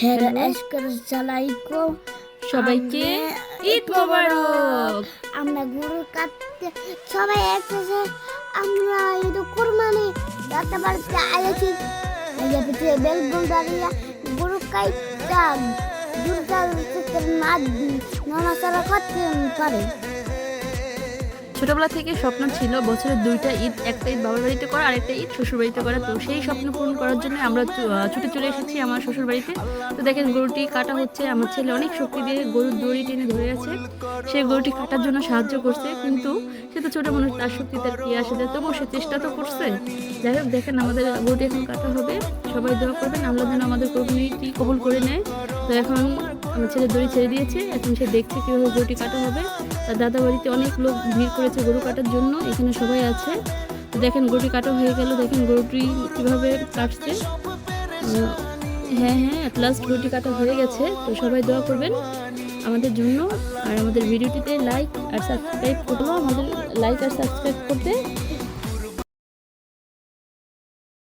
Hello আসসালামাইকুম সবাইকে ঈদ মোবারক। আমরা গরু কাটতে সবাই একসাথে আমরা ঈদ কুরবানি কাটতে পারতে আইছি আইয়াতে বেলগুল দাঁড়িয়ে গরু কাটতে দুর্গা নানা সারা করতে পারে। ছোটবেলা থেকে স্বপ্ন ছিল বছরের দুইটা ঈদ, একটা ঈদ বাবার বাড়িতে করা, আরেকটা ঈদ শ্বশুর বাড়িতে করা। তো সেই স্বপ্ন পূরণ করার জন্য আমরা ছুটে চলে এসেছি আমার শ্বশুর বাড়িতে। তো দেখেন গরুটি কাটা হচ্ছে, আমার ছেলে অনেক শক্তি দিয়ে গরুর দড়ি টেনে ধরে আছে, সেই গরুটি কাটার জন্য সাহায্য করছে। কিন্তু সে তো ছোটো মানুষ, তার শক্তি তার কি আসে যায়, তবুও সে চেষ্টা তো করছে। যাই হোক, দেখেন আমাদের গরুটি এখন কাটা হবে। সবাই দোয়া করবেন আল্লাহ যেন আমাদের কোরবানিটি কবুল করে নেয়। তো এখন আমার ছেলে দড়ি ছেড়ে দিয়েছে, এখন সে দেখছে কীভাবে গরুটি কাটা হবে। তার দাদা বাড়িতে অনেক লোক ভিড় করেছে গরু কাটার জন্য, এখানে সবাই আছে। তো দেখেন গরুটি কাটা হয়ে গেল, দেখেন গরুটি কীভাবে কাটছে। হ্যাঁ, অ্যাট লাস্ট গরুটি কাটা হয়ে গেছে। তো সবাই দোয়া করবেন আমাদের জন্য, আর আমাদের ভিডিওটিতে লাইক আর সাবস্ক্রাইব করবো, আমাদের লাইক আর সাবস্ক্রাইব করতে